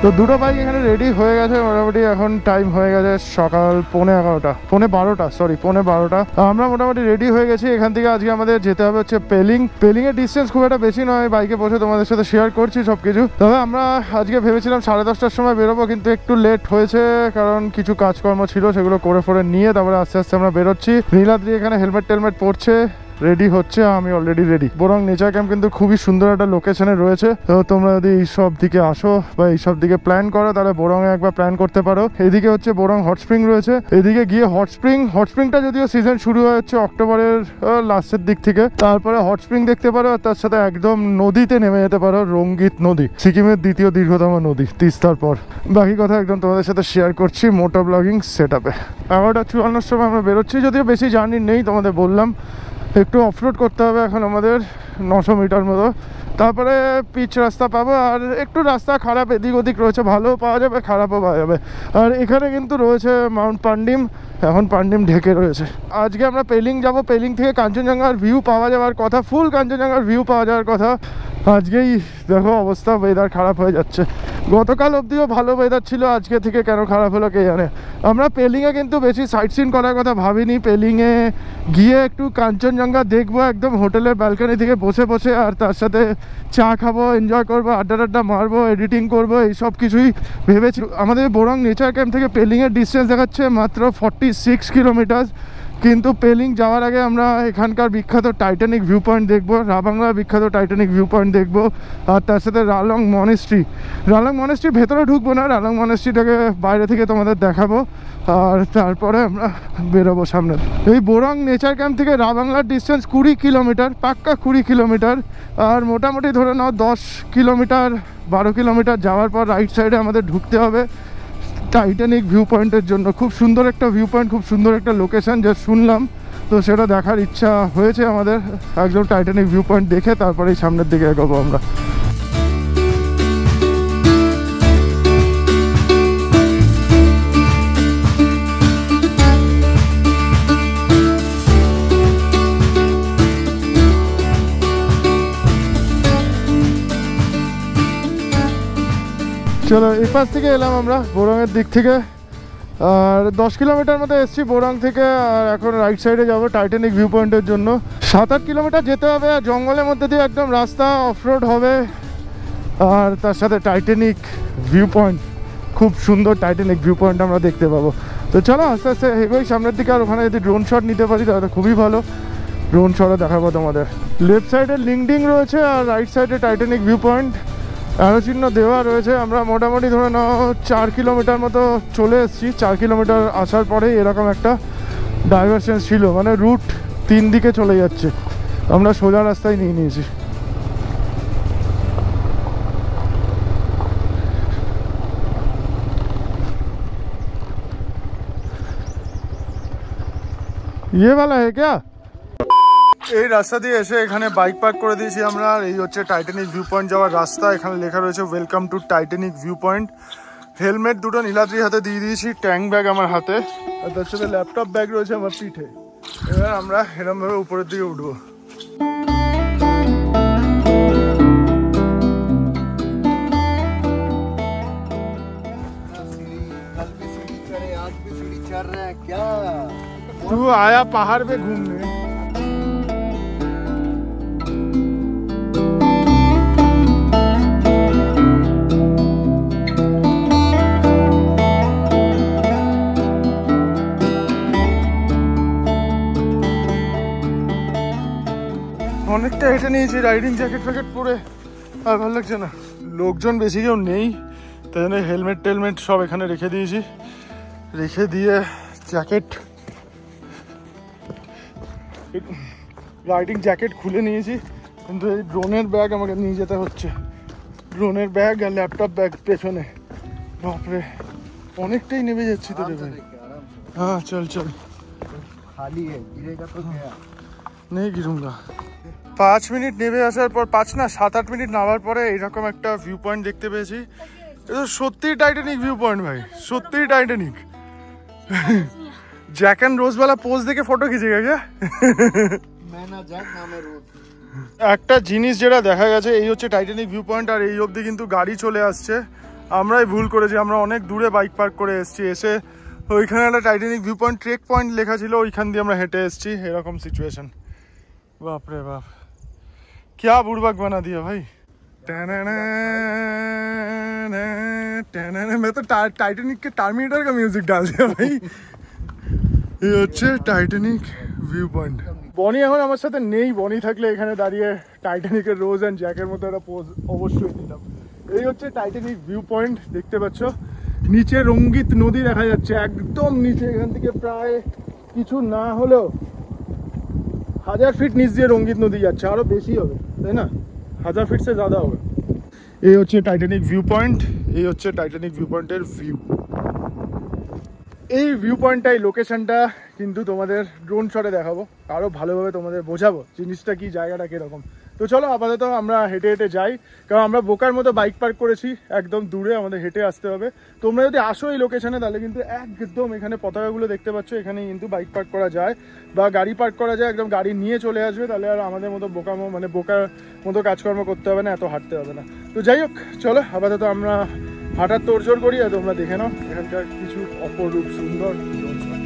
তো দুটো বাইক এখানে রেডি হয়ে গেছে মোটামুটি। এখন টাইম হয়ে গেছে সকাল 11:15, 12:30। আমরা মোটামুটি রেডি হয়ে গেছি। এখান থেকে আজকে আমাদের যেতে হবে হচ্ছে পেলিং এর ডিস্টেন্স খুব একটা বেশি নয়, বাইকে বসে তোমাদের সাথে শেয়ার করছি সবকিছু। তবে আমরা আজকে ভেবেছিলাম 10:30টার সময় বেরোবো, কিন্তু একটু লেট হয়েছে কারণ কিছু কাজকর্ম ছিল, সেগুলো করে নিয়ে তারপরে আস্তে আস্তে আমরা বেরোচ্ছি। নীলাদ্রি এখানে হেলমেট টেলমেট পরছে, রেডি হচ্ছে, আমি অলরেডি রেডি। বোরাং নেচার ক্যাম্প কিন্তু খুবই সুন্দর একটা লোকেশনে রয়েছে। তো তোমরা যদি এইসব দিকে আসো বা এইসব দিকে প্ল্যান করো তাহলে বোরাংয়ে একবার প্ল্যান করতে পারো। এদিকে হচ্ছে বোরাং হট স্প্রিং রয়েছে, এদিকে গিয়ে হট স্প্রিংটা যদিও সিজন শুরু হয় হচ্ছে অক্টোবরের লাস্টের দিক থেকে। তারপরে হট স্প্রিং দেখতে পারো, আর তার সাথে একদম নদীতে নেমে যেতে পারো, রঙ্গিত নদী, সিকিমের দ্বিতীয় দীর্ঘতম নদী তিস্তার পর। বাকি কথা একদম তোমাদের সাথে শেয়ার করছি মোটো ব্লগিং সেট আপে। 11:54 সময় আমরা বেরোচ্ছি, যদিও বেশি জার্নি নেই, তোমাদের বললাম একটু অফরোড করতে হবে এখন আমাদের 900 মিটার মতো, তারপরে পিচ রাস্তা পাবো। আর একটু রাস্তা খারাপ এদিক ওদিক রয়েছে, ভালোও পাওয়া যাবে খারাপও পাওয়া যাবে। আর এখানে কিন্তু রয়েছে মাউন্ট পান্ডিম, এখন পান্ডিম ঢেকে রয়েছে। আজকে আমরা পেলিং যাব, পেলিং থেকে কাঞ্চনজঙ্ঘার ভিউ পাওয়া যাওয়ার কথা, ফুল কাঞ্চনজঙ্ঘার ভিউ পাওয়া যাওয়ার কথা। আজকেই দেখো অবস্থা, ওয়েদার খারাপ হয়ে যাচ্ছে। গতকাল অবধিও ভালো ওয়েদার ছিল, আজকে থেকে কেন খারাপ হলো কে জানে। আমরা পেলিংয়ে কিন্তু বেশি সাইট সিন করার কথা ভাবিনি, পেলিংয়ে গিয়ে একটু কাঞ্চনজঙ্ঘা দেখবো একদম হোটেলের ব্যালকনি থেকে বসে, আর তার সাথে চা খাবো, এনজয় করবো, আড্ডা মারবো, এডিটিং করবো, এই সব কিছুই ভেবেছি। আমাদের বোরাং নেচার ক্যাম্প থেকে পেলিংয়ের ডিস্টেন্স দেখাচ্ছে মাত্র 46 কিলোমিটার, কিন্তু পেলিং যাওয়ার আগে আমরা এখানকার বিখ্যাত টাইটানিক ভিউ পয়েন্ট দেখবো, রাবাংলার বিখ্যাত টাইটানিক ভিউ পয়েন্ট দেখবো, আর তার সাথে রালং মনেস্ট্রি ভেতরে ঢুকবো না, রালং মনেস্ট্রিটাকে বাইরে থেকে তোমাদের দেখাবো, আর তারপরে আমরা বেরোবো সামনে। এই বোরাং নেচার ক্যাম্প থেকে রাবাংলার ডিস্টেন্স 20 কিলোমিটার, পাক্কা 20 কিলোমিটার। আর মোটামুটি ধরে নাও 10 কিলোমিটার 12 কিলোমিটার যাওয়ার পর রাইট সাইডে আমাদের ঢুকতে হবে টাইটানিক ভিউ পয়েন্টের জন্য। খুব সুন্দর একটা ভিউ পয়েন্ট, খুব সুন্দর একটা লোকেশন যা শুনলাম, তো সেটা দেখার ইচ্ছা হয়েছে আমাদের। একদম টাইটানিক ভিউ পয়েন্ট দেখে তারপরেই সামনের দিকে এগোবো আমরা। চলো এই পাশ থেকে এলাম আমরা বোরাংয়ের দিক থেকে, আর 10 কিলোমিটার মতো এসছি বোরাং থেকে। আর এখন রাইট সাইডে যাবো টাইটানিক ভিউ পয়েন্টের জন্য। 7-8 কিলোমিটার যেতে হবে, আর জঙ্গলের মধ্যে দিয়ে একদম রাস্তা, অফরোড হবে, আর তার সাথে টাইটানিক ভিউ পয়েন্ট, খুব সুন্দর টাইটানিক ভিউ পয়েন্ট আমরা দেখতে পাবো। তো চলো আস্তে আস্তে এগোই সামনের দিকে। আর ওখানে যদি ড্রোন শট নিতে পারি তাহলে খুবই ভালো, ড্রোন শটও দেখাবো তোমাদের। লেফট সাইডে লিংডিং রয়েছে, আর রাইট সাইডে টাইটানিক ভিউ পয়েন্ট, অ্যারো চিহ্ন দেওয়া রয়েছে। আমরা মোটামুটি ধরে নাও 4 কিলোমিটার মতো চলে এসেছি। 4 কিলোমিটার আসার পরেই এরকম একটা ডাইভারশন ছিল, মানে রুট 3 দিকে চলে যাচ্ছে, আমরা সোজা রাস্তায় নিয়ে নিয়েছি। ये वाला है क्या? এই রাস্তা দিয়ে এসে এখানে বাইক পার্ক করে দিয়েছি আমরা। আর এই হচ্ছে টাইটানিক ভিউ পয়েন্ট যাওয়ার রাস্তা। এখানে লেখা রয়েছে welcome to Titanic view point. Helmet দুটো নীলাদ্রির হাতে দিয়ে দিয়েছি, ট্যাঙ্ক ব্যাগ আমার হাতে, আর তার সাথে ল্যাপটপ ব্যাগ রয়েছে আমার পিঠে। এবার আমরা এরমভাবে উপরের দিকে উঠবো। तू आया पहाड़ पे घूमने। অনেকটা হেঁটে নিয়েছি, রাইডিং জ্যাকেট ফ্যাকেট পরে আর ভালো লাগছে না। লোকজন বেশি কেউ নেই, তাই জন্য হেলমেট টেলমেট সব এখানে রেখে দিয়েছি। রেখে দিয়ে জ্যাকেট, রাইডিং জ্যাকেট খুলে নিয়েছি, কিন্তু এই ড্রোনের ব্যাগ আমাকে নিয়ে যেতে হচ্ছে। ড্রোনের ব্যাগ আর ল্যাপটপ ব্যাগ পেছনে। বাপরে অনেকটাই নেমে যাচ্ছি তো রে ভাই। হ্যাঁ চল চল, খালি নেই গিরুঙ্গা। 5 মিনিট নেমে আসার পর, 7-8 মিনিট নামার পরে এইরকম একটা ভিউ পয়েন্ট দেখতে পেয়েছি। এটা সত্যিই টাইটানিক ভিউ পয়েন্ট ভাই, সত্যিই টাইটানিক। জ্যাক অ্যান্ড রোজ वाला পোজ দেখে ফটো খিচে গেছে। একটা জিনিস যেটা দেখা গেছে, এই হচ্ছে টাইটানিক ভিউ পয়েন্ট, আর এই অবধি কিন্তু গাড়ি চলে আসছে। আমরাই ভুল করেছি, আমরা অনেক দূরে বাইক পার্ক করে এসেছি, এসে ওইখানে একটা Titanic view point trek point লেখা ছিল, ওইখান দিয়ে আমরা হেঁটে এসেছি। এরকম সিচুয়েশন। বাপরে বাপ, क्या बुड़बक बना दिया भाई। मैं तो टाइटैनिक के टर्मिनेटर का म्यूजिक डाल दिया भाई। ये হচ্ছে টাইটানিক ভিউ পয়েন্ট। বনি এখন আমার সাথে নেই, বনি থাকলে এখানে দাঁড়িয়ে টাইটানিকের রোজ অ্যান্ড জ্যাকের মতো একটা পোজ অবশ্যই দিতাম। এই হচ্ছে টাইটানিক ভিউ পয়েন্ট, দেখতে পাচ্ছ নিচে রঙ্গিত নদী দেখা যাচ্ছে একদম নিচে। এখান থেকে প্রায় কিছু না হলেও 1000 ফিট নিচ দিয়ে রঙ্গিত নদী যাচ্ছে, আরও বেশি হবে তাই না, 1000 ফিট সে ज़्यादा হবে। এই হচ্ছে টাইটানিক ভিউ পয়েন্ট, এই হচ্ছে টাইটানিক ভিউ পয়েন্টের ভিউ। এই ভিউ পয়েন্টটাই লোকেশনটা কিন্তু তোমাদের ড্রোন শটে দেখাবো, আরও ভালোভাবে তোমাদের বোঝাবো জিনিসটা কি, জায়গাটা কীরকম। তো চলো আপাতত আমরা হেঁটে হেঁটে যাই, কারণ আমরা বোকার মতো বাইক পার্ক করেছি একদম দূরে, আমাদের হেঁটে আসতে হবে। তোমরা যদি আসো এই লোকেশনে তাহলে কিন্তু একদম এখানে পতাকাগুলো দেখতে পাচ্ছ, এখানে কিন্তু বাইক পার্ক করা যায় বা গাড়ি পার্ক করা যায়, একদম গাড়ি নিয়ে চলে আসবে, তাহলে আর আমাদের মতো বোকার মতো কাজকর্ম করতে হবে না, এত হাঁটতে হবে না। তো যাই হোক চলো আপাতত আমরা হাঁটার তোড়জোড় করি, আর তোমরা দেখে নাও এখানকার কিছু অপরূপ সুন্দর ড্রোন শট।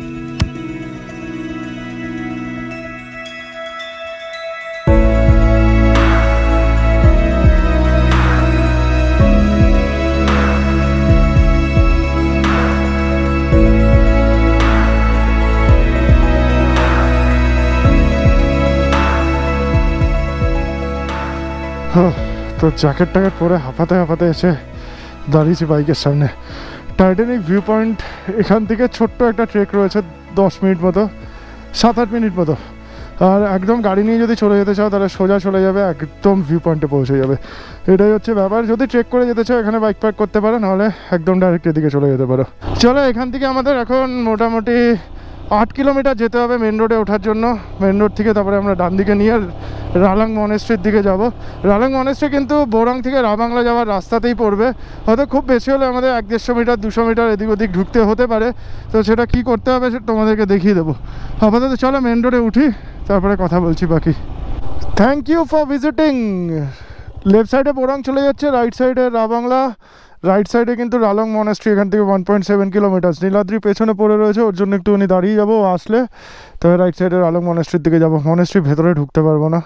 তো জ্যাকেট ট্যাকেট পরে হাঁপাতে হাঁপাতে এসে দাঁড়িয়েছি বাইকের সামনে। টাইটানিক ভিউ পয়েন্ট এখান থেকে ছোট্ট একটা ট্রেক রয়েছে, 10 মিনিট মতো, 7-8 মিনিট মতো। আর একদম গাড়ি নিয়ে যদি চলে যেতে চাও তাহলে সোজা চলে যাবে, একদম ভিউ পয়েন্টে পৌঁছে যাবে। এটাই হচ্ছে ব্যাপার। যদি ট্রেক করে যেতে চাও এখানে বাইক পার্ক করতে পারো, নাহলে একদম ডাইরেক্ট এদিকে চলে যেতে পারো। চলো এখান থেকে আমাদের এখন মোটামুটি 8 কিলোমিটার যেতে হবে মেন রোডে ওঠার জন্য। মেন রোড থেকে তারপরে আমরা ডান দিকে নিয়ে রালাং মনেস্ট্রির দিকে যাব। রালাং মনেস্ট্রি কিন্তু বোরাং থেকে রাবাংলা যাওয়ার রাস্তাতেই পড়বে, হয়তো খুব বেশি হলে আমাদের 150 মিটার 200 মিটার এদিক ওদিক ঢুকতে হতে পারে। তো সেটা কি করতে হবে সেটা তোমাদেরকে দেখিয়ে দেবো। আপাতত চলো মেন রোডে উঠি, তারপরে কথা বলছি বাকি। Thank you for visiting. Left সাইডে বোরাং চলে যাচ্ছে, রাইট সাইডে রাবাংলা, রাইট সাইডে কিন্তু রালং মনেস্ট্রি, এখান থেকে 1.7 কিলোমিটার। নীলাদ্রি পেছনে পড়ে রয়েছে, ওর জন্য একটুখানি দাঁড়িয়ে যাবো, আসলে তবে রাইট সাইডে রালং মনেস্ট্রির দিকে যাবো। মনেস্ট্রির ভেতরে ঢুকতে পারবো না,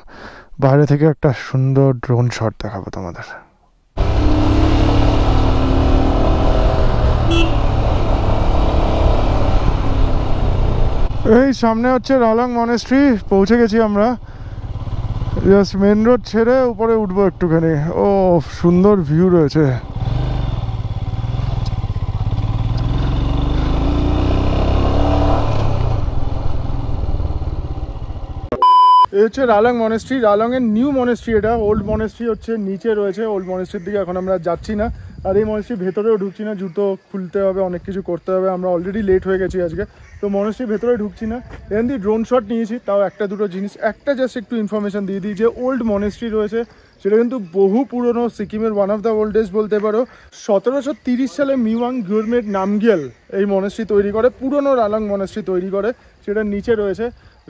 বাইরে থেকে একটা সুন্দর ড্রোন শট দেখাবো তোমাদের। এই সামনে হচ্ছে রালং মনেস্ট্রি, পৌঁছে গেছি আমরা। জাস্ট মেন রোড ছেড়ে উপরে উঠবো একটুখানি। ও সুন্দর ভিউ রয়েছে। এই হচ্ছে রালং মনেস্ট্রি, রালংয়ের নিউ মনেস্ট্রি এটা। ওল্ড মনেস্ট্রি হচ্ছে নিচে রয়েছে, ওল্ড মনেস্ট্রির দিকে এখন আমরা যাচ্ছি না। আর এই মনেস্ট্রির ভেতরেও ঢুকছি না, জুতো খুলতে হবে, অনেক কিছু করতে হবে, আমরা অলরেডি লেট হয়ে গেছি আজকে। তো মনেস্ট্রির ভেতরে ঢুকছি না। এখান দিয়ে ড্রোন শট নিয়েছি, তাও একটা দুটো জিনিস, একটা জাস্ট একটু ইনফরমেশন দিয়ে দিই যে ওল্ড মনেস্ট্রি রয়েছে সেটা কিন্তু বহু পুরনো, সিকিমের ওয়ান অফ দ্য ওল্ডেস্ট বলতে পারো। 1730 সালে মিওয়াং গভর্নমেন্ট নামগিয়াল এই মনেস্ট্রি তৈরি করে, পুরনো রালং মনেস্ট্রি তৈরি করে, সেটা নিচে রয়েছে।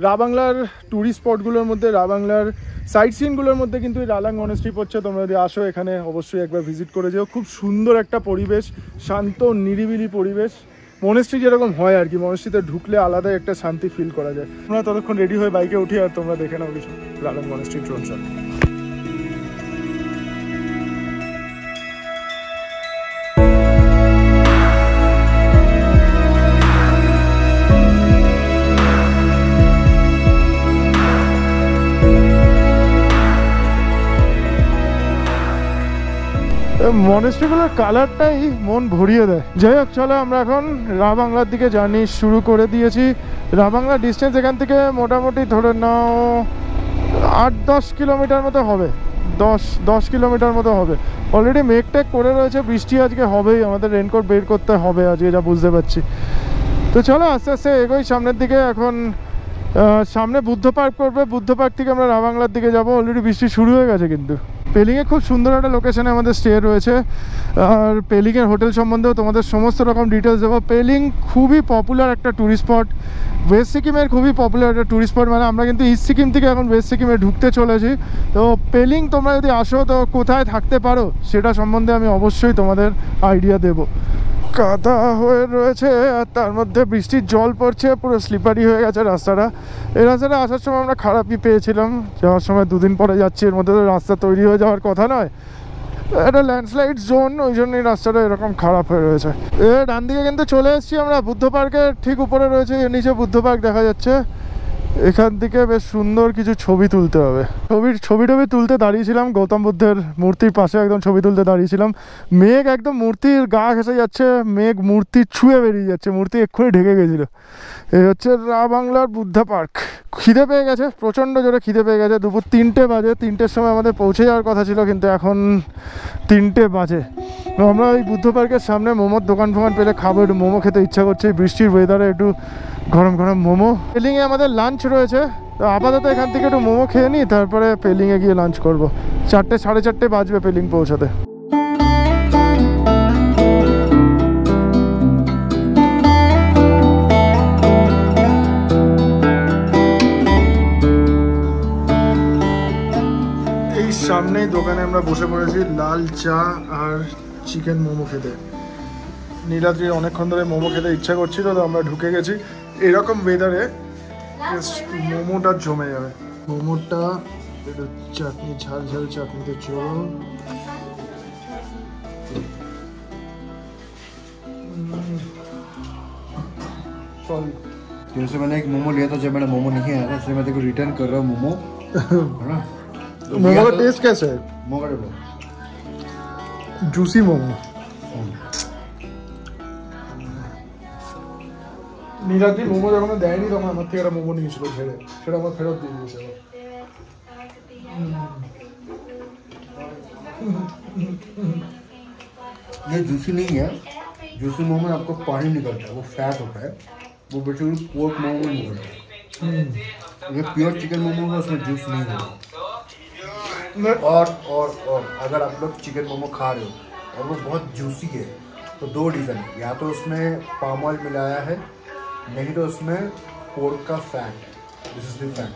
রাবাংলার ট্যুরিস্ট স্পটগুলোর মধ্যে, রাবাংলার সাইট সিনগুলোর মধ্যে কিন্তু এই রালাং মনেস্ট্রি পড়ছে। তোমরা যদি আসো এখানে অবশ্যই একবার ভিজিট করে যেও। খুব সুন্দর একটা পরিবেশ, শান্ত নিরিবিলি পরিবেশ, মনেস্ট্রি যেরকম হয় আর কি। মনেস্ট্রিতে ঢুকলে আলাদা একটা শান্তি ফিল করা যায়। তোমরা ততক্ষণ রেডি হয়ে বাইকে উঠি আর তোমরা দেখে নাও কিছু রালং মনেস্ট্রি ড্রোন শট। মনেস্ট্রিগুলোর কালারটাই মন ভরিয়ে দেয়। যাই হোক চলো আমরা এখন রাবাংলার দিকে জার্নি শুরু করে দিয়েছি। রাবাংলার ডিস্টেন্স এখান থেকে মোটামুটি ধরে নাও 8-10 কিলোমিটার মতো হবে, 10 কিলোমিটার মতো হবে। অলরেডি মেঘ টেক করে রয়েছে, বৃষ্টি আজকে হবেই, আমাদের রেনকোট বের করতে হবে আজকে, যা বুঝতে পারছি। তো চলো আস্তে আস্তে এগোই সামনের দিকে। এখন সামনে বুদ্ধ পার্ক করবে, বুদ্ধ পার্ক থেকে আমরা রাবাংলার দিকে যাবো। অলরেডি বৃষ্টি শুরু হয়ে গেছে কিন্তু। পেলিংয়ে খুব সুন্দর একটা লোকেশনে আমাদের স্টে রয়েছে। আর পেলিংয়ের হোটেল সম্বন্ধেও তোমাদের সমস্ত রকম ডিটেলস দেবো। পেলিং খুবই পপুলার একটা ট্যুরিস্ট স্পট, ওয়েস্ট সিকিমের খুবই পপুলার একটা ট্যুরিস্ট স্পট। মানে আমরা কিন্তু ইস্ট সিকিম থেকে এখন ওয়েস্ট সিকিমে ঢুকতে চলেছি। তো পেলিং তোমরা যদি আসো তো কোথায় থাকতে পারো সেটা সম্বন্ধে আমি অবশ্যই তোমাদের আইডিয়া দেবো। কাদা হয়ে রয়েছে আর তার মধ্যে বৃষ্টির জল পড়ছে, পুরো স্লিপারি হয়ে গেছে রাস্তাটা। এই রাস্তাটা আসার সময় আমরা খারাপই পেয়েছিলাম, যাওয়ার সময় 2 দিন পরে যাচ্ছি, এর মধ্যে তো রাস্তা তৈরি হয়ে যাওয়ার কথা নয়, এটা ল্যান্ডস্লাইড জোন, ওই জন্যই রাস্তাটা এরকম খারাপ হয়ে রয়েছে। ডান দিকে কিন্তু চলে এসেছি আমরা বুদ্ধ পার্কের ঠিক উপরে রয়েছে, এর নিচে বুদ্ধ পার্ক দেখা যাচ্ছে। এখান থেকে বেশ সুন্দর কিছু ছবি তুলতে হবে। ছবি তুলতে দাঁড়িয়েছিলাম, গৌতম বুদ্ধের মূর্তির পাশে একদম ছবি তুলতে দাঁড়িয়েছিলাম। মেঘ একদম মূর্তির গা ঘেঁষে যাচ্ছে, মেঘ মূর্তি ছুঁয়ে বেরিয়ে যাচ্ছে, মূর্তি এক্ষুনি ঢেকে গেছিলো। এই হচ্ছে রা বাংলার বুদ্ধা পার্ক। খিদে পেয়ে গেছে, প্রচণ্ড জোরে খিদে পেয়ে গেছে। দুপুর 3টে বাজে, 3টের সময় আমাদের পৌঁছে যাওয়ার কথা ছিল, কিন্তু এখন 3টে বাজে। আমরা ওই বুদ্ধ পার্কের সামনে মোমোর দোকান ফোকান পেলে খাবো, একটু মোমো খেতে ইচ্ছা করছে বৃষ্টির ওয়েদারে, একটু গরম গরম মোমো। পেলিংয়ে আমাদের লাঞ্চ রয়েছে, তো আপাতত এখান থেকে একটু মোমো খেয়ে নিই, তারপরে পেলিংয়ে গিয়ে লাঞ্চ করবো। 4টে 4:30 বাজবে পেলিং পৌঁছাতে। এই সামনেই দোকানে আমরা বসে পড়েছি লাল চা আর চিকেন মোমো খেতে। নীলাদ্রির অনেকক্ষণ ধরে মোমো খেতে ইচ্ছা করছিল, তো আমরা ঢুকে গেছি। এরকম ওয়েদারে মোমোটা জমে যাবে। মোমোটা একটু চাটনি, ঝাল ঝাল চাটনিতে জল। जैसे मैंने एक मोमो लिया था, जब मेरा मोमो नहीं आया था, इसलिए मैं तेरे को रिटर्न कर रहा हूँ मोमो, है ना। तो मोमो का टेस्ट कैसा है? मोमो का जूसी मोमो। নীলাদ্রি মোমো যখন দেয়নি তখন আমার থেকে একটা মোমো নিয়েছিল ছেড়ে, সেটা আমার ফেরত দিয়ে দিয়েছে। ये जूसी नहीं है। जूसी मोमो में आपको पानी निकलता है, वो फैट होता है, वो बेसिकली पोर्क मोमो में निकलता है। ये प्योर चिकन मोमो है, उसमें जूस नहीं होगा। और अगर आप लोग चिकन मोमो खा रहे हो और वो बहुत जूसी है, तो 2 रीज़न है। या तो उसमें पाम ऑयल मिलाया है, नहीं तो उसमें पोर्क का fat, this is the fat,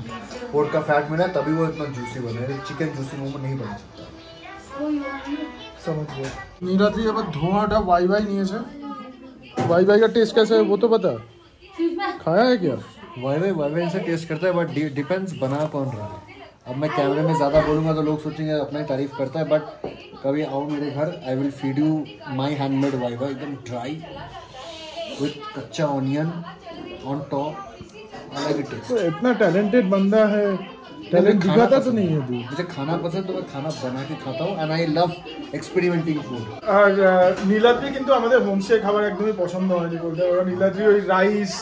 pork का फैट मिला तभी वो इतना जूसी बना है। चिकन जूसी मोमो नहीं बन सकता। समझ गया। नीलाद्री अब धुआंटा वाई वाई नियेছে। वाई वाई का टेस्ट कैसा है वो तो बता, खाया है क्या? वाई से टेस्ट करता है, बट डिपेंड्स बना कौन रहा है। अब मैं कैमरे में ज़्यादा बोलूँगा तो लोग सोचेंगे अपना ही तारीफ करता है, बट कभी आओ मेरे घर, I will feed you my handmade Wai एकदम ड्राई विथ कच्चा ऑनियन ऑन टॉप, अलग ही टेस्ट। तो इतना टैलेंटेड बंदा है, टैलेंट दिखाता तो नहीं है तू। मुझे खाना पसंद, तो मैं खाना बना के खाता हूँ, and I love experimenting food. আর নীলাদ্রি কিন্তু আমাদের হোমস্টে খাবার একদমই পছন্দ হয়নি বলতে পারো। নীলাদ্রি ওই রাইস,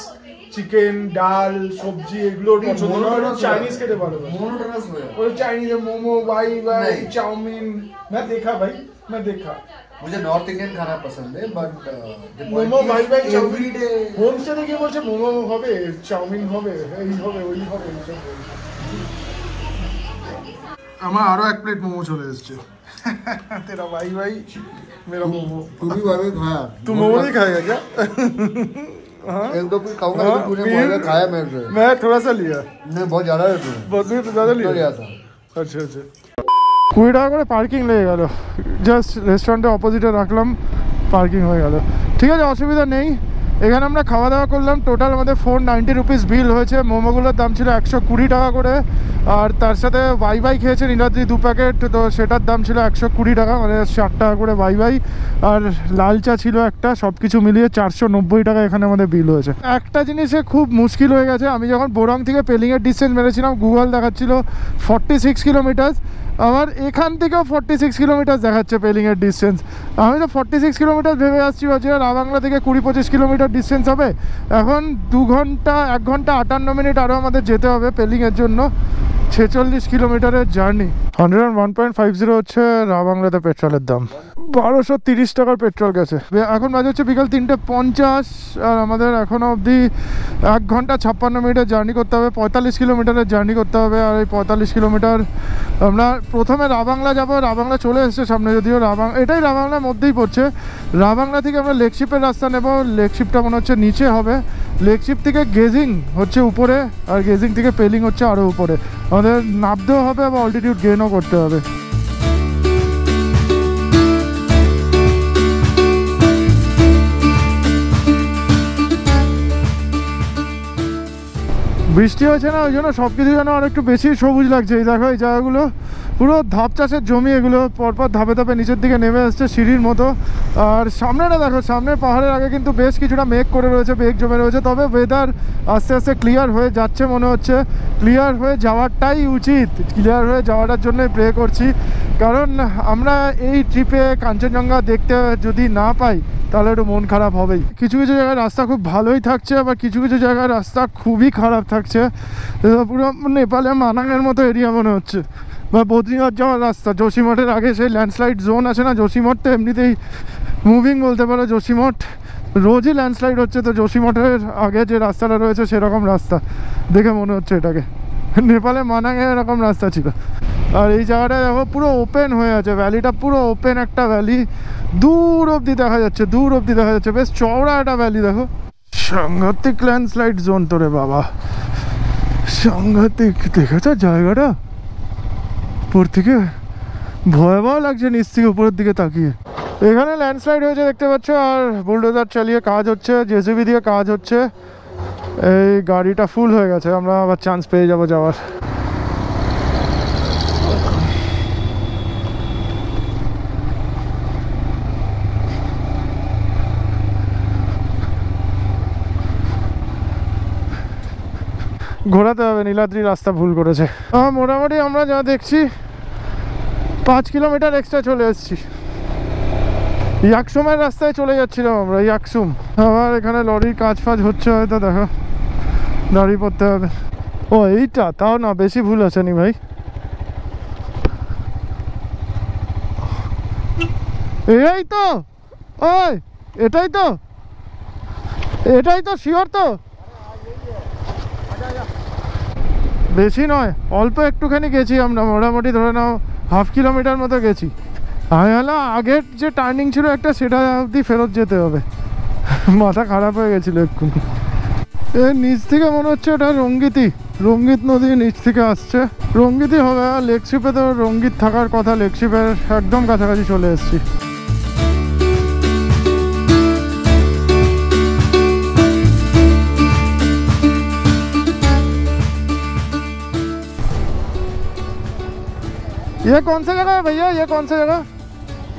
চিকেন, ডাল, সবজি এগুলোর পছন্দ হয়, চাইনিজ খেতে ভালো। मोनोटोनस हो और चाइनीज मोमो, वाई वाई, चाउमीन, मैं देखा भाई, मैं देखा। मुझे नॉर्थ इंडियन खाना पसंद है, but momo why why every day homestay থেকে বলছে মোমো হবে, চাউমিন হবে, এই হবে, ওই হবে, এইসব হবে। আমার আরো 1 প্লেট মোমো চলে এসেছে। तेरा वाई वाई, मेरा मोमो। तू भी वाई खाया? तू मोमो नहीं खाएगा क्या? एक दो पीस खाऊंगा, लेकिन तूने वाई खाया मेरे से। मैं थोड़ा सा लिया। नहीं, बहुत ज्यादा है तूने। बहुत ज्यादा लिया था। আচ্ছা আচ্ছা। 20 টাকা করে পার্কিং লেগে গেল, জাস্ট রেস্টুরেন্টের অপোজিটে রাখলাম, পার্কিং হয়ে গেল। ঠিক আছে, অসুবিধা নেই। এখানে আমরা খাওয়া দাওয়া করলাম, টোটাল আমাদের 490 রুপিস বিল হয়েছে। মোমোগুলোর দাম ছিল 120 টাকা করে, আর তার সাথে ওয়াই ওয়াই খেয়েছে নীলাদ্রি 2 প্যাকেট, তো সেটার দাম ছিল 120 টাকা, মানে 60 টাকা করে ওয়াই ওয়াই, আর লাল চা ছিল একটা। সব কিছু মিলিয়ে 490 টাকা এখানে আমাদের বিল হয়েছে। একটা জিনিসে খুব মুশকিল হয়ে গেছে, আমি যখন বোরাং থেকে পেলিংয়ের ডিস্টেন্স মেরেছিলাম, গুগল দেখাচ্ছিল 46 কিলোমিটার, আমার এখান থেকেও 46 কিলোমিটার দেখাচ্ছে পেলিংয়ের ডিস্টেন্স। আমি তো 46 কিলোমিটার ভেবে আসছি, ভাবছি রা বাংলা থেকে 20-25 কিলোমিটার ডিস্টেন্স হবে। এখন 2 ঘন্টা 1 ঘন্টা 58 মিনিট আরও আমাদের যেতে হবে পেলিংয়ের জন্য। 46 কিলোমিটারের জার্নি। 101.50 হচ্ছে রা বাংলাতে পেট্রোলের দাম। 1230 টাকার পেট্রোল গেছে। এখন বাজে হচ্ছে বিকাল 3:50 আর আমাদের এখনও অবধি 1 ঘন্টা 56 মিনিটের জার্নি করতে হবে, 45 কিলোমিটারের জার্নি করতে হবে। আর এই 45 কিলোমিটার আমরা প্রথমে রাবাংলা যাব, রাবাংলা চলে এসছে সামনে, যদিও এটাই রাবাংলার মধ্যেই পড়ছে। রাবাংলা থেকে আমরা লেকশিপের রাস্তা নেব, লেকশিপটা মনে হচ্ছে নিচে হবে, লেকশিপ থেকে গেজিং হচ্ছে উপরে, আর গেজিং থেকে পেলিং হচ্ছে আরও উপরে। আমাদের নামতেও হবে বা অল্টিটিউড গেইনও করতে হবে। বৃষ্টি হয়েছে না, ওই জন্য সব কিছু যেন আর একটু বেশি সবুজ লাগছে। এই দেখো এই জায়গাগুলো পুরো ধাপ চাষের জমি, এগুলো পরপর ধাপে ধাপে নিচের দিকে নেমে আসছে সিঁড়ির মতো। আর সামনেটা দেখো, সামনের পাহাড়ের আগে কিন্তু বেশ কিছুটা মেঘ করে রয়েছে, মেঘ জমে রয়েছে। তবে ওয়েদার আস্তে আস্তে ক্লিয়ার হয়ে যাচ্ছে মনে হচ্ছে, ক্লিয়ার হয়ে যাওয়াটাই উচিত, ক্লিয়ার হয়ে যাওয়াটার জন্য প্রে করছি। কারণ আমরা এই ট্রিপে কাঞ্চনজঙ্ঘা দেখতে যদি না পাই তাহলে একটু মন খারাপ হবেই। কিছু কিছু জায়গায় রাস্তা খুব ভালোই থাকছে, আবার কিছু কিছু জায়গায় রাস্তা খুবই খারাপ থাকছে। পুরো নেপালে মানাঙের মতো এরিয়া মনে হচ্ছে, বা বদ্রীনাথ যাওয়ার রাস্তা। যোশীমঠের আগে সেই ল্যান্ডস্লাইড জোন আছে না, যোশীমঠ তো এমনিতেই মুভিং বলতে পারো। যোশীমঠ রোজই ল্যান্ডস্লাইড হচ্ছে, তো যোশীমঠের আগে যে রাস্তাটা রয়েছে সেরকম রাস্তা দেখে মনে হচ্ছে এটাকে। নেপালে মানাঙে এরকম রাস্তা ছিল। আর এই জায়গাটা দেখো পুরো ওপেন হয়ে আছে, ভ্যালিটা পুরো ওপেন একটা ভ্যালি, দূর অবধি দেখা যাচ্ছে, দূর অবধি দেখা যাচ্ছে। বেশ চওড়া একটা ভ্যালি দেখো। সাংঘাতিক ল্যান্ডস্লাইড জোন তো রে বাবা, সাংঘাতিক। দেখেছ জায়গাটা উপর থেকে ভয়াবহ লাগছে, নিচ থেকে উপরের দিকে তাকিয়ে। এখানে ল্যান্ডস্লাইড হয়েছে দেখতে পাচ্ছ, আর বুলডোজার চালিয়ে কাজ হচ্ছে, জেসিবি দিয়ে কাজ হচ্ছে। এই গাড়িটা ফুল হয়ে গেছে, আমরা আবার চান্স পেয়ে যাবো যাওয়ার। ঘোরাতে হবে, নীলাদ্রি রাস্তা ভুল করেছে। মোটামুটি আমরা যা দেখছি 5 কিলোমিটার এক্সট্রা চলে এসেছি। ইয়াকসুমের রাস্তায় চলে যাচ্ছিলাম আমরা, ইয়াকসুম। আবার এখানে লরির কাজ ফাজ হচ্ছে হয়তো, দেখো দাঁড়িয়ে পড়তে হবে। ও এইটা, তাও না বেশি ভুল আছে নি ভাই। এই তো, ওই এটাই তো, এটাই তো শিওর তো। বেশি নয়, অল্প একটুখানি গেছি আমরা, মোটামুটি ধরে নাও 1/2 কিলোমিটার মতো গেছি। আমি হলো আগের যে টার্নিং ছিল একটা, সেটা অবধি ফেরত যেতে হবে। মাথা খারাপ হয়ে গেছিলো এক্ষুনি। এর নিচ থেকে মনে হচ্ছে ওটা রঙ্গিতি, রঙ্গিত নদী নিচ থেকে আসছে। রঙ্গিতি হবে, আর লেকশিপে তো রঙ্গিত থাকার কথা, লেকশিপের একদম কাছাকাছি চলে এসেছি। ये कौन सा जगह है भैया, ये कौन सा जगह?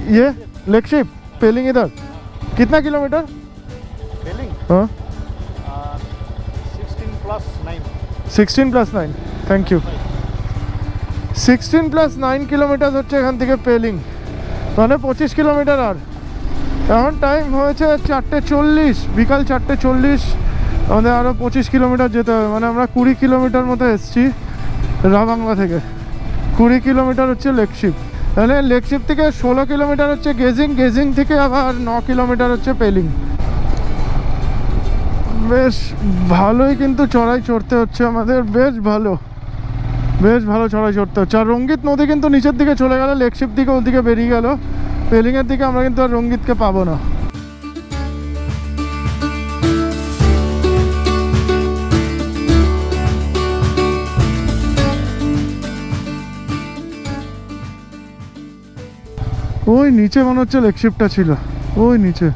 ये लेकशिप पेलिंग। इधर कितना किलोमीटर? पेलिंग हाँ 16+9। 16+9, थैंक यू। 16+9 কিলোমিটার হচ্ছে এখান থেকে পেলিং, মানে 25 কিলোমিটার। আর এখন টাইম হয়েছে 4:40, বিকাল 4:40। আমাদের আরও 25 কিলোমিটার যেতে হবে, মানে আমরা 20 কিলোমিটার মতো এসেছি রাবাংলা থেকে। 20 কিলোমিটার হচ্ছে লেকশিপ, তাহলে লেকশিপ থেকে 16 কিলোমিটার হচ্ছে গেজিং, গেজিং থেকে আবার 9 কিলোমিটার হচ্ছে পেলিং। বেশ ভালোই কিন্তু চড়াই চড়তে হচ্ছে আমাদের, বেশ ভালো, বেশ ভালো চড়াই চড়তে হচ্ছে। আর রঙ্গিত নদী কিন্তু নিচের দিকে চলে গেল, লেকশিপ দিকে ওদিকে বেরিয়ে গেল। পেলিংয়ের দিকে আমরা কিন্তু আর রঙ্গিতকে পাবো না। ওই নিচে মনে হচ্ছে লেকশিপটা ছিল, ওই নিচে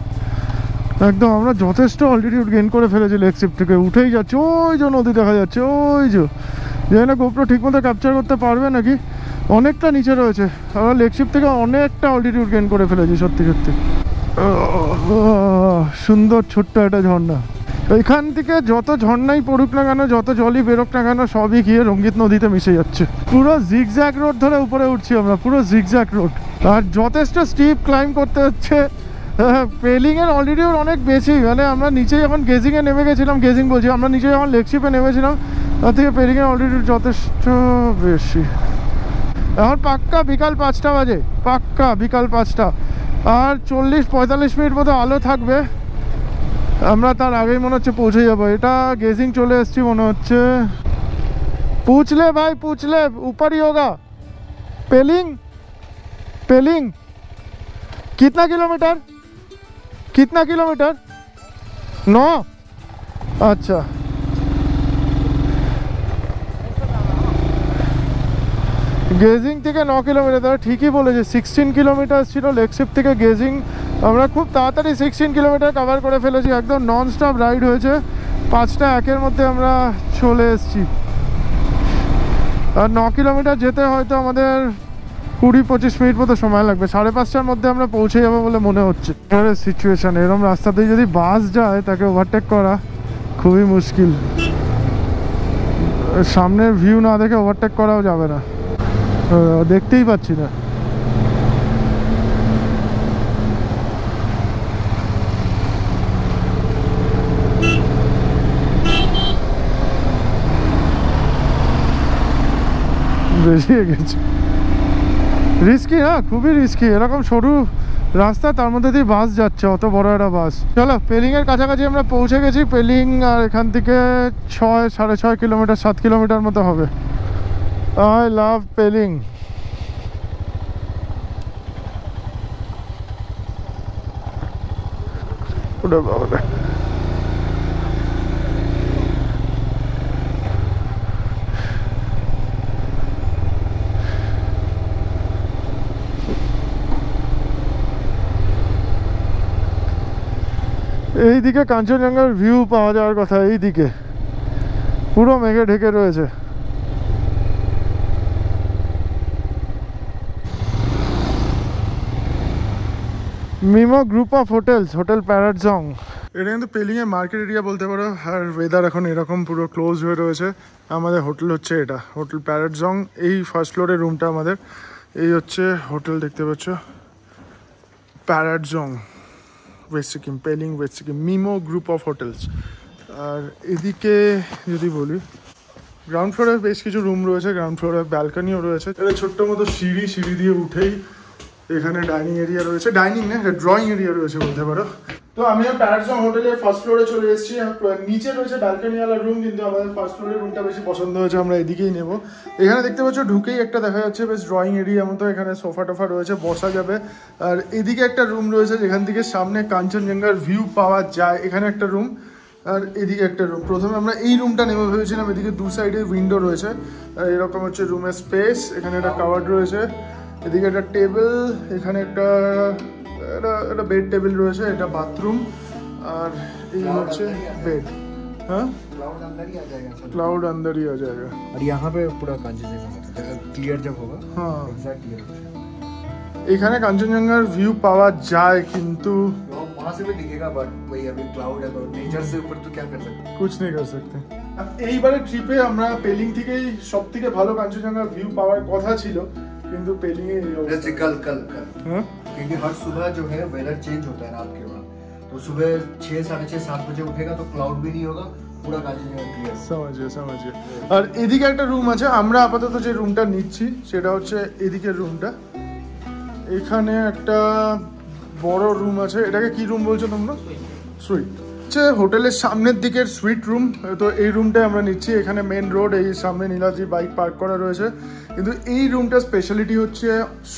একদম। আমরা যথেষ্ট অল্টিটিউড গেইন করে ফেলেছি, লেকশিপ থেকে উঠেই যাচ্ছে। ওই যে নদী দেখা যাচ্ছে, ওই যে, জানি না গোপ্রো ঠিক মতো ক্যাপচার করতে পারবে নাকি, অনেকটা নিচে রয়েছে। আমরা লেকশিপ থেকে অনেকটা অল্টিটিউড গেইন করে ফেলেছি সত্যি সত্যি। সুন্দর ছোট্ট একটা ঝর্ণা। এখান থেকে যত ঝর্ণাই পড়ুক না কেন, যত জলই বেরোক না কেন, সবই গিয়ে রঙ্গিত নদীতে মিশে যাচ্ছে। পুরো জিগজ্যাগ রোড ধরে উপরে উঠছি আমরা, পুরো জিগজ্যাগ রোড। আর যথেষ্ট স্টিপ ক্লাইম্ব করতে হচ্ছে। পেলিংয়ের অল্টিটিউড অনেক বেশি, মানে আমরা নিচে যখন গেজিংয়ে নেমে গেছিলাম, গেজিং বলছি, আমরা নিচে যখন লেকশিপে নেমেছিলাম, তার থেকে পেলিংয়ের অল্টিটিউড যথেষ্ট বেশি। এখন পাক্কা বিকাল 5টা বাজে, পাক্কা বিকাল 5টা। আর 40-45 মিনিট মতো আলো থাকবে, আমরা তার আগেই মনে হচ্ছে পৌঁছে যাবো। এটা গেজিং চলে এসেছি মনে হচ্ছে। पूछ ले भाई, पूछ ले, ऊपर ही होगा। पेलिंग, पेलिंग कितना किलोमीटर, कितना किलोमीटर? 9। अच्छा, গেজিং থেকে 9 কিলোমিটার। তাহলে ঠিকই বলেছে, 16 কিলোমিটার ছিল লেকশিপ থেকে গেজিং। আমরা খুব তাড়াতাড়ি 16 কিলোমিটার কভার করে ফেলেছি, একদম নন স্টপ রাইড হয়েছে। 5টা একের মধ্যে আমরা চলে এসেছি। আর 9 কিলোমিটার যেতে হয়তো আমাদের 20-25 মিনিট মতো সময় লাগবে। 5:30টার মধ্যে আমরা পৌঁছে যাবো বলে মনে হচ্ছে। সিচুয়েশান এরকম রাস্তাতেই যদি বাস যায় তাকে ওভারটেক করা খুবই মুশকিল। সামনের ভিউ না দেখে ওভারটেক করাও যাবে না, দেখতেই পাচ্ছি না। বেরিয়ে গেছে। রিস্কি, হ্যাঁ খুবই রিস্কি। এরকম সরু রাস্তা, তার মধ্যে দিয়ে বাস যাচ্ছে, অত বড় একটা বাস। চলো, পেলিংয়ের কাছাকাছি আমরা পৌঁছে গেছি। পেলিং আর এখান থেকে 6-6.5 কিলোমিটার, 7 কিলোমিটার মতো হবে। I love Pelling. ওটা বাবা, এইদিকে কাঞ্চনজঙ্ঘার ভিউ পাওয়া যাওয়ার কথা। এইদিকে পুরো মেঘে ঢেকে রয়েছে। Mimo group of hotels, hotel Paradzong. এটা কিন্তু পেলিংয়ে মার্কেট এরিয়া বলতে পারো। আর ওয়েদার এখন এরকম পুরো ক্লোজ হয়ে রয়েছে। আমাদের হোটেল হচ্ছে এটা, হোটেল প্যারাডজং। এই ফার্স্ট ফ্লোরের রুমটা আমাদের। এই হচ্ছে হোটেল, দেখতে পাচ্ছ, Paradzong, west Sikkim, Pelling west Sikkim, Mimo group of hotels. আর এদিকে যদি বলি, গ্রাউন্ড ফ্লোরে বেশ কিছু রুম রয়েছে, গ্রাউন্ড ফ্লোরে ব্যালকনিও রয়েছে। এটা ছোট্ট মতো সিঁড়ি দিয়ে উঠেই এখানে ডাইনিং এরিয়া রয়েছে। ডাইনিং না, এটা ড্রয়িং এরিয়া রয়েছে বলতে পারো। তো আমি প্যারাডজং হোটেলের ফার্স্ট ফ্লোরে চলে এসেছি। নিচে রয়েছে ব্যালকনিওয়ালা রুম, কিন্তু আমাদের ফার্স্ট ফ্লোরের রুমটা বেশি পছন্দ হয়েছে, আমরা এদিকেই নেব। এখানে দেখতে পাচ্ছ ঢুকেই একটা দেখা যাচ্ছে বেশ ড্রয়িং এরিয়া মতো। এখানে সোফা টোফা রয়েছে, বসা যাবে। আর এদিকে একটা রুম রয়েছে যেখান থেকে সামনে কাঞ্চনজঙ্ঘার ভিউ পাওয়া যায়। এখানে একটা রুম, আর এদিকে একটা রুম। প্রথমে আমরা এই রুমটা নেবো ভেবেছিলাম। এদিকে দু সাইডে উইন্ডো রয়েছে, আর এরকম হচ্ছে রুমের স্পেস। এখানে একটা কাভার্ড রয়েছে, এদিকে একটা টেবিল, এখানে একটা বেড টেবিল রয়েছে, এটা বাথরুম। আর এই হচ্ছে बेड। हाँ, क्लाउड अंदर ही आ जाएगा सर। क्लाउड अंदर ही आ जाएगा। और यहाँ पे पूरा कांचनजंगा क्लियर जब होगा, हाँ एग्जैक्ट क्लियर এখানে কাঞ্চনজঙ্ঘার ভিউ পাওয়া যায়, কিন্তু वहाँ से भी दिखेगा, बट वही अभी क्लाउड है तो नेचर से ऊपर तो क्या कर सकते हैं, कुछ नहीं कर सकते। এইবারে ট্রিপে আমরা পেলিং থেকেই সবথেকে ভালো কাঞ্চনজঙ্ঘার ভিউ পাওয়ার কথা ছিল, কিন্তু পেলিং এ जैसे कल हाँ क्योंकि हर सुबह जो है वेदर चेंज होता है रात के बाद, तो सुबह 6, 6:30, 7 बजे उठेगा तो क्लाउड भी नहीं होगा, पूरा कांचनजंगा क्लियर। समझिए। আর এদিকে একটা রুম আছে। আমরা আপাতত যে রুমটা নিচ্ছি সেটা হচ্ছে এদিকের রুমটা। এখানে একটা বড় রুম আছে। এটাকে কি রুম বলছো তোমরা? সুইট। হচ্ছে হোটেলের সামনের দিকের সুইট রুম। তো এই রুমটাই আমরা নিচ্ছি। এখানে মেন রোড, এই সামনে নীলাদ্রি বাইক পার্ক করা রয়েছে। কিন্তু এই রুমটার স্পেশালিটি হচ্ছে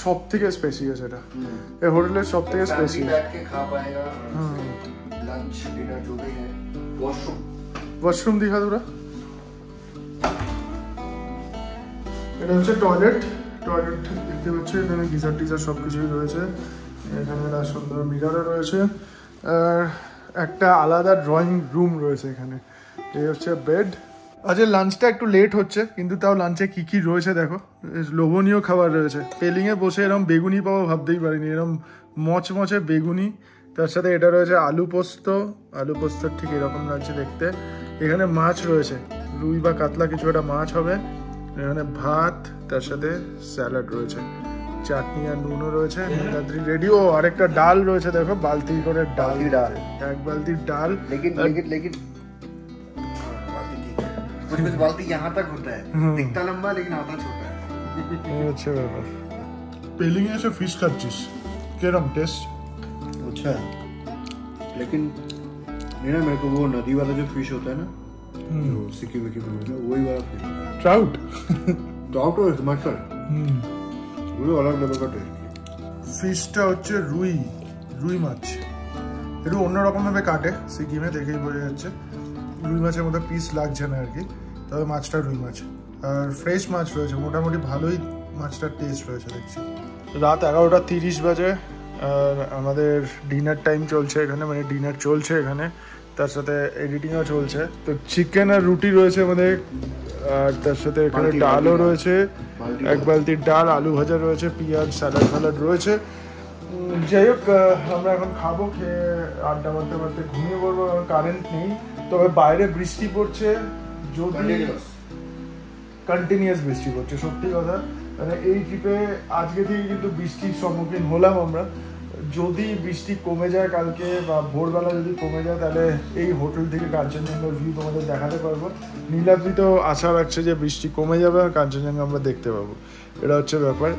সব থেকে স্পেসিয়াস। এটা এই হোটেলের সব থেকে স্পেসিয়াস। बैठ के खा पाएगा, लंच डिनर जो भी है। ওয়াশরুম দিখা তোরা। এটা হচ্ছে টয়লেট দেখতে পাচ্ছ। এখানে গিজার টিজার সব কিছুই রয়েছে। এখানে একটা সুন্দর মিররও রয়েছে, আর একটা আলাদা ড্রয়িং রুম রয়েছে এখানে। এই হচ্ছে বেড। আজকে লাঞ্চটা একটু লেট হচ্ছে, কিন্তু তাও লাঞ্চে কি কি রয়েছে দেখো। লোভনীয় খাবার রয়েছে। পেলিংয়ে বসে এরকম বেগুনি পাবো ভাবতেই পারিনি, এরকম মচমচে বেগুনি। তার সাথে এটা রয়েছে আলু পোস্ত। আলু পোস্ত ঠিক এরকম লাগছে দেখতে। এখানে মাছ রয়েছে, রুই বা কাতলা কিছু একটা মাছ হবে। এখানে ভাত, তার সাথে স্যালাড রয়েছে, চাটনি আর নুনও রয়েছে। নীলাদ্রি রেডি। ও আরেকটা ডাল রয়েছে দেখো, বালতি করে ডাল, এক বালতি ডাল। लेकिन कुछ बाल्टी यहाँ तक होता है, दिखता लंबा लेकिन आता छोटा है। আচ্ছা ব্যাপার। পেলিংয়ে এসে ফিশ খাচ্ছিস, किरम टेस्ट अच्छा है, लेकिन ये ना मेरे को वो नदी वाला जो फिश होता है ना, जो सिक्किम विक्किम में मिलता है, वही वाला फील होता है। ट्राउट ट्राउट और हिमाचल वो अलग लेवल का टेस्ट। ফিশটা হচ্ছে রুই মাছ, একটু অন্যরকমভাবে কাটে, সিকিমে দেখেই বোঝা যাচ্ছে। রুই মাছের মতো পিস লাগছে না আর কি, তবে মাছটা রুই মাছ আর ফ্রেশ মাছ রয়েছে, মোটামুটি ভালোই মাছটার টেস্ট রয়েছে দেখছি। রাত 11:30 বাজে আর আমাদের ডিনার টাইম চলছে এখানে, মানে ডিনার চলছে এখানে, তার সাথে এডিটিংও চলছে। তো চিকেন আর রুটি রয়েছে আমাদের, আর তার সাথে এখানে ডালও রয়েছে, এক বালতির ডাল, আলু ভাজা রয়েছে, পেঁয়াজ, স্যালাড রয়েছে। যাই হোক, আমরা এখন খাবো, খেয়ে আড্ডা মারতে মারতে ঘুমিয়ে পড়বো, কারেন্ট নেই। তবে বাইরে বৃষ্টি পড়ছে, যদি কন্টিনিউয়াস বৃষ্টি পড়ছে, সত্যি কথা। মানে এই ট্রিপে আজকে থেকে কিন্তু বৃষ্টির সম্মুখীন হলাম আমরা। যদি বৃষ্টি কমে যায় কালকে বা ভোরবেলা যদি কমে যায়, তাহলে এই হোটেল থেকে কাঞ্চনজঙ্ঘার ভিউ তোমাদের দেখাতে পারবো। নীলাদ্রি তো আশা রাখছে যে বৃষ্টি কমে যাবে আর কাঞ্চনজঙ্ঘা আমরা দেখতে পাবো, এটা হচ্ছে ব্যাপার।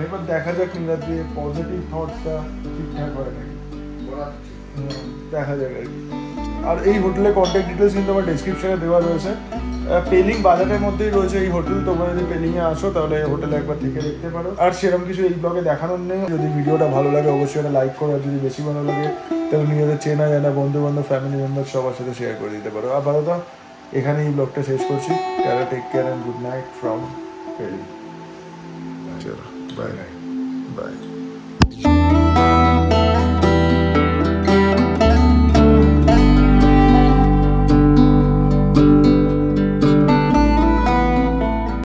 এবার দেখা যাক নীলাদ্রি পজিটিভ থটসটা ঠিকঠাক হয় নাকি, দেখা যাক আর কি। আর এই হোটেলের কন্ট্যাক্ট ডিটেলস কিন্তু আমার ডেসক্রিপশনে দেওয়া রয়েছে। পেলিং বাজারের মধ্যেই রয়েছে এই হোটেল, তোমরা যদি পেলিংয়ে আসো তাহলে এই হোটেলে একবার থেকে দেখতে পারো। আর সেরকম কিছু এই ব্লগে দেখানোর নেই। যদি ভিডিওটা ভালো লাগে অবশ্যই একটা লাইক করো, আর যদি বেশি ভালো লাগে তাহলে নিজেদের চেনা জানা বন্ধু বান্ধব, ফ্যামিলি মেম্বার সবার সাথে শেয়ার করে দিতে পারো। আপাতত এখানে এই ব্লগটা শেষ করছি। Take care and good night from Pelling. চলো বাই বাই।